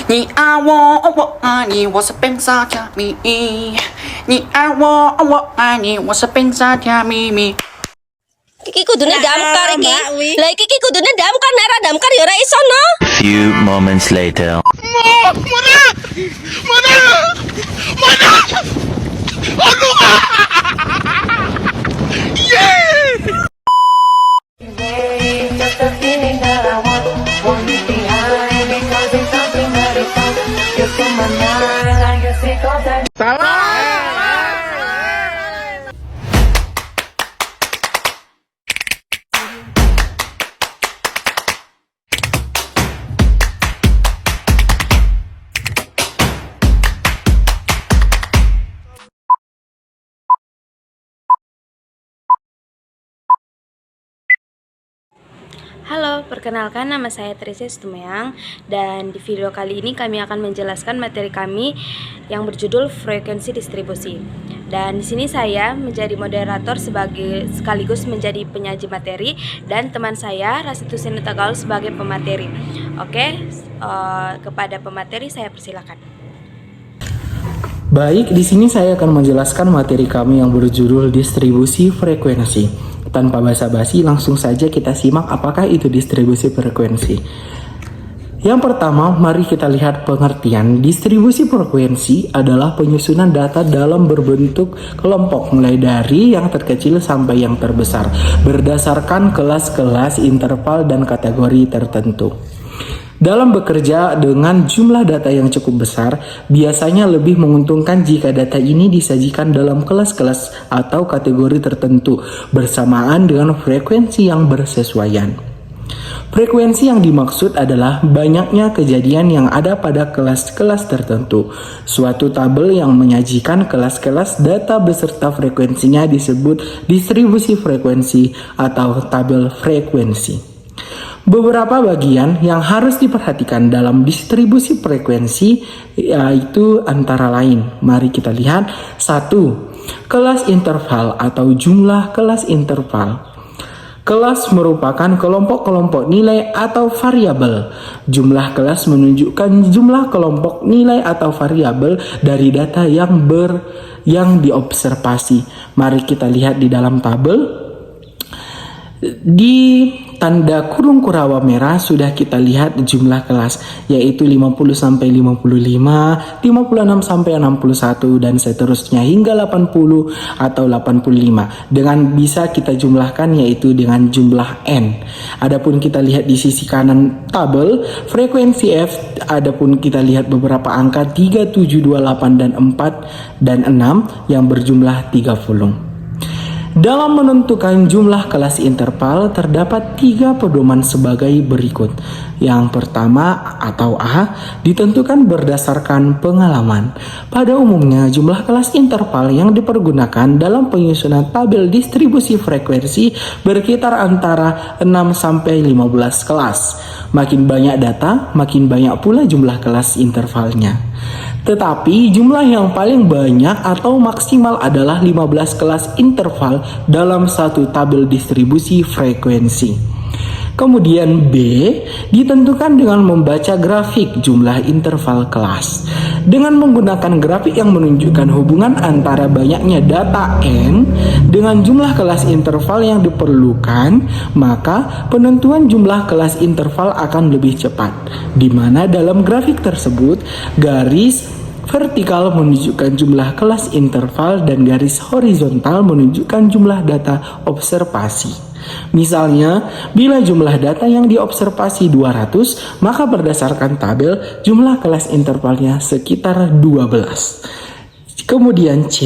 你爱我，我爱你，我是本少甜蜜。你爱我，我爱你，我是本少甜蜜。 Iki kudune damkar iki. Lah iki kudune damkar nek ora damkar ya ora iso no. Few moments later. Halo, perkenalkan nama saya Trisya Stumeang dan di video kali ini kami akan menjelaskan materi kami yang berjudul frekuensi distribusi. Dan di sini saya menjadi moderator sekaligus menjadi penyaji materi dan teman saya Rasitu Sinutagal sebagai pemateri. Oke, kepada pemateri saya persilakan. Baik, di sini saya akan menjelaskan materi kami yang berjudul distribusi frekuensi. Tanpa basa-basi, langsung saja kita simak apakah itu distribusi frekuensi. Yang pertama, mari kita lihat pengertian. Distribusi frekuensi adalah penyusunan data dalam berbentuk kelompok, mulai dari yang terkecil sampai yang terbesar, berdasarkan kelas-kelas, interval, dan kategori tertentu. Dalam bekerja dengan jumlah data yang cukup besar, biasanya lebih menguntungkan jika data ini disajikan dalam kelas-kelas atau kategori tertentu bersamaan dengan frekuensi yang bersesuaian. Frekuensi yang dimaksud adalah banyaknya kejadian yang ada pada kelas-kelas tertentu. Suatu tabel yang menyajikan kelas-kelas data beserta frekuensinya disebut distribusi frekuensi atau tabel frekuensi. Beberapa bagian yang harus diperhatikan dalam distribusi frekuensi yaitu antara lain. Mari kita lihat. 1. Kelas interval atau jumlah kelas interval. Kelas merupakan kelompok-kelompok nilai atau variabel. Jumlah kelas menunjukkan jumlah kelompok nilai atau variabel dari data yang diobservasi. Mari kita lihat di dalam tabel. Di tanda kurung kurawa merah sudah kita lihat jumlah kelas, yaitu 50 sampai 55, 56 sampai 61 dan seterusnya hingga 80 atau 85 dengan bisa kita jumlahkan yaitu dengan jumlah n. Adapun kita lihat di sisi kanan tabel frekuensi F, adapun kita lihat beberapa angka 3, 7, 2, 8 dan 4 dan 6 yang berjumlah 30. Dalam menentukan jumlah kelas interval terdapat 3 pedoman sebagai berikut. Yang pertama atau A ditentukan berdasarkan pengalaman. Pada umumnya jumlah kelas interval yang dipergunakan dalam penyusunan tabel distribusi frekuensi berkisar antara 6 sampai 15 kelas. Makin banyak data, makin banyak pula jumlah kelas intervalnya. Tetapi jumlah yang paling banyak atau maksimal adalah 15 kelas interval dalam satu tabel distribusi frekuensi. Kemudian B ditentukan dengan membaca grafik jumlah interval kelas. Dengan menggunakan grafik yang menunjukkan hubungan antara banyaknya data N dengan jumlah kelas interval yang diperlukan, maka penentuan jumlah kelas interval akan lebih cepat. Di mana dalam grafik tersebut garis vertikal menunjukkan jumlah kelas interval dan garis horizontal menunjukkan jumlah data observasi. Misalnya, bila jumlah data yang diobservasi 200, maka berdasarkan tabel jumlah kelas intervalnya sekitar 12. Kemudian C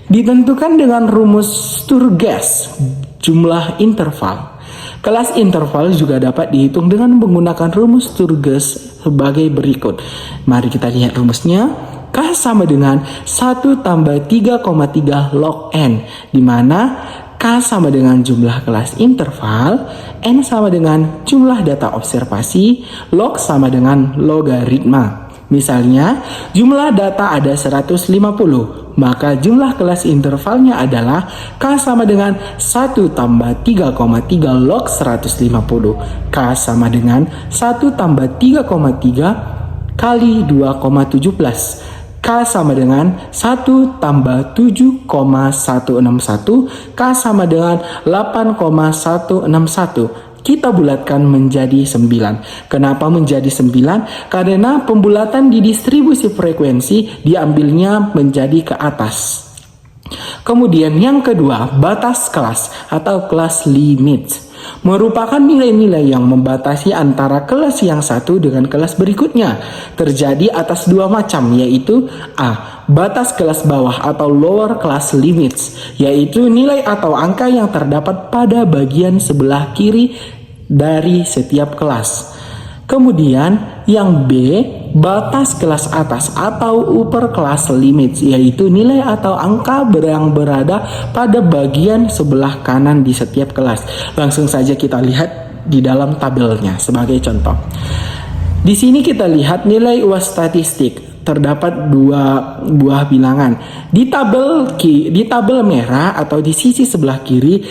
ditentukan dengan rumus Sturges jumlah interval. Kelas interval juga dapat dihitung dengan menggunakan rumus Sturges sebagai berikut. Mari kita lihat rumusnya. K sama dengan 1 tambah 3,3 log N, di mana K sama dengan jumlah kelas interval, N sama dengan jumlah data observasi, log sama dengan logaritma. Misalnya, jumlah data ada 150, maka jumlah kelas intervalnya adalah K sama dengan 1 tambah 3,3 log 150. K sama dengan 1 tambah 3,3, K kali 2,17. K sama dengan 1 tambah 7,161. K sama dengan 8,161. Kita bulatkan menjadi 9. Kenapa menjadi 9? Karena pembulatan di distribusi frekuensi diambilnya menjadi ke atas. Kemudian yang kedua, batas kelas atau kelas limit merupakan nilai-nilai yang membatasi antara kelas yang satu dengan kelas berikutnya. Terjadi atas dua macam, yaitu A. Batas kelas bawah atau lower class limits, yaitu nilai atau angka yang terdapat pada bagian sebelah kiri dari setiap kelas. Kemudian yang B, batas kelas atas atau upper class limits, yaitu nilai atau angka yang berada pada bagian sebelah kanan di setiap kelas. Langsung saja kita lihat di dalam tabelnya sebagai contoh. Di sini kita lihat nilai UAS statistik. Terdapat dua buah bilangan. Di tabel merah atau di sisi sebelah kiri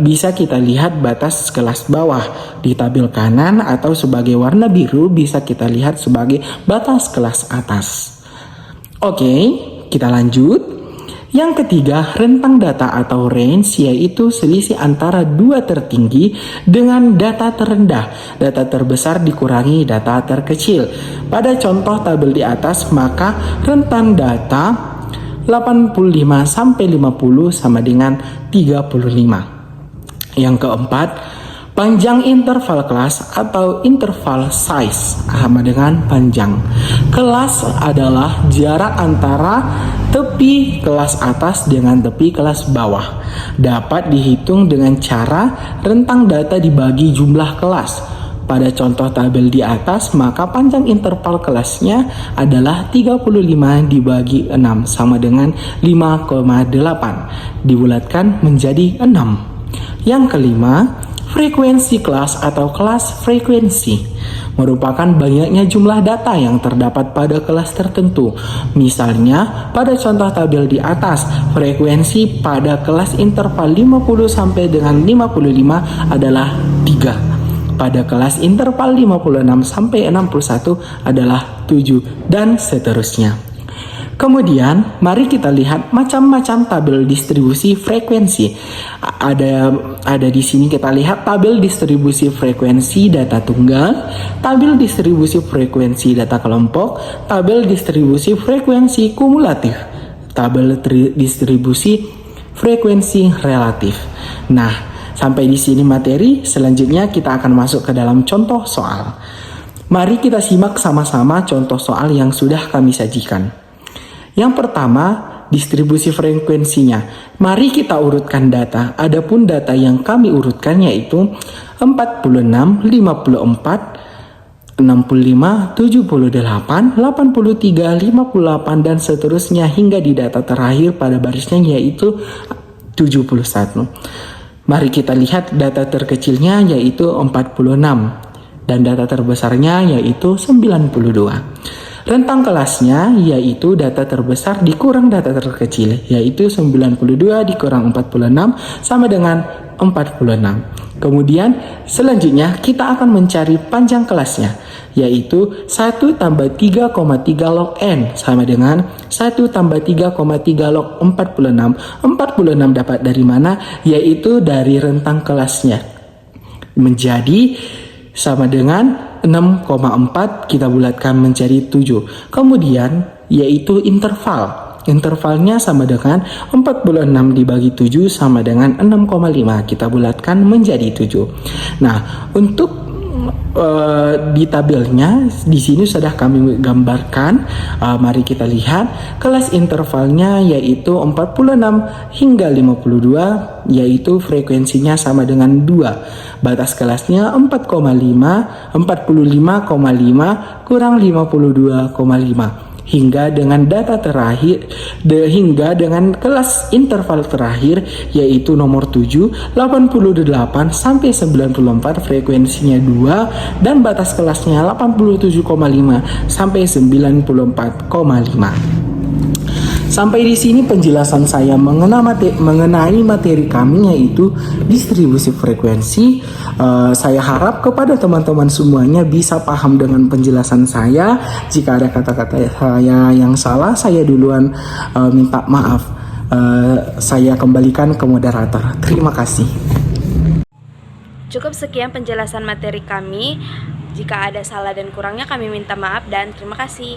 bisa kita lihat batas kelas bawah. Di tabel kanan atau sebagai warna biru bisa kita lihat sebagai batas kelas atas. Oke, kita lanjut. Yang ketiga, rentang data atau range, yaitu selisih antara dua tertinggi dengan data terendah. Data terbesar dikurangi data terkecil. Pada contoh tabel di atas, maka rentang data 85 sampai 50 sama dengan 35. Yang keempat, panjang interval kelas atau interval size sama dengan panjang. Kelas adalah jarak antara tepi kelas atas dengan tepi kelas bawah. Dapat dihitung dengan cara rentang data dibagi jumlah kelas. Pada contoh tabel di atas, maka panjang interval kelasnya adalah 35 dibagi 6 sama dengan 5,8. Dibulatkan menjadi 6. Yang kelima, frekuensi kelas atau kelas frekuensi merupakan banyaknya jumlah data yang terdapat pada kelas tertentu. Misalnya, pada contoh tabel di atas, frekuensi pada kelas interval 50 sampai dengan 55 adalah 3. Pada kelas interval 56 sampai 61 adalah 7 dan seterusnya. Kemudian, mari kita lihat macam-macam tabel distribusi frekuensi. Ada di sini kita lihat tabel distribusi frekuensi data tunggal, tabel distribusi frekuensi data kelompok, tabel distribusi frekuensi kumulatif, tabel distribusi frekuensi relatif. Nah, sampai di sini materi. Selanjutnya kita akan masuk ke dalam contoh soal. Mari kita simak sama-sama contoh soal yang sudah kami sajikan. Yang pertama, distribusi frekuensinya. Mari kita urutkan data. Adapun data yang kami urutkan yaitu 46, 54, 65, 78, 83, 58 dan seterusnya hingga di data terakhir pada barisnya yaitu 71. Mari kita lihat data terkecilnya yaitu 46 dan data terbesarnya yaitu 92. Rentang kelasnya yaitu data terbesar dikurang data terkecil, yaitu 92 dikurang 46 sama dengan 46. Kemudian selanjutnya kita akan mencari panjang kelasnya, yaitu 1 tambah 3,3 log N sama dengan 1 tambah 3,3 log 46. 46 dapat dari mana? Yaitu dari rentang kelasnya. Menjadi sama dengan 6,4 kita bulatkan menjadi 7. Kemudian yaitu interval. Intervalnya sama dengan 46 dibagi 7 sama dengan 6,5. Kita bulatkan menjadi 7. Nah, untuk di tabelnya di sini sudah kami gambarkan. Mari kita lihat kelas intervalnya yaitu 46 hingga 52, yaitu frekuensinya sama dengan 2. Batas kelasnya 45,5 kurang 52,5 hingga dengan data terakhir hingga dengan kelas interval terakhir yaitu nomor 7, 88 sampai 94 frekuensinya 2 dan batas kelasnya 87,5 sampai 94,5. Sampai di sini penjelasan saya mengenai materi kami, yaitu distribusi frekuensi. Saya harap kepada teman-teman semuanya bisa paham dengan penjelasan saya. Jika ada kata-kata saya yang salah, saya duluan minta maaf. Saya kembalikan ke moderator. Terima kasih. Cukup sekian penjelasan materi kami. Jika ada salah dan kurangnya kami minta maaf dan terima kasih.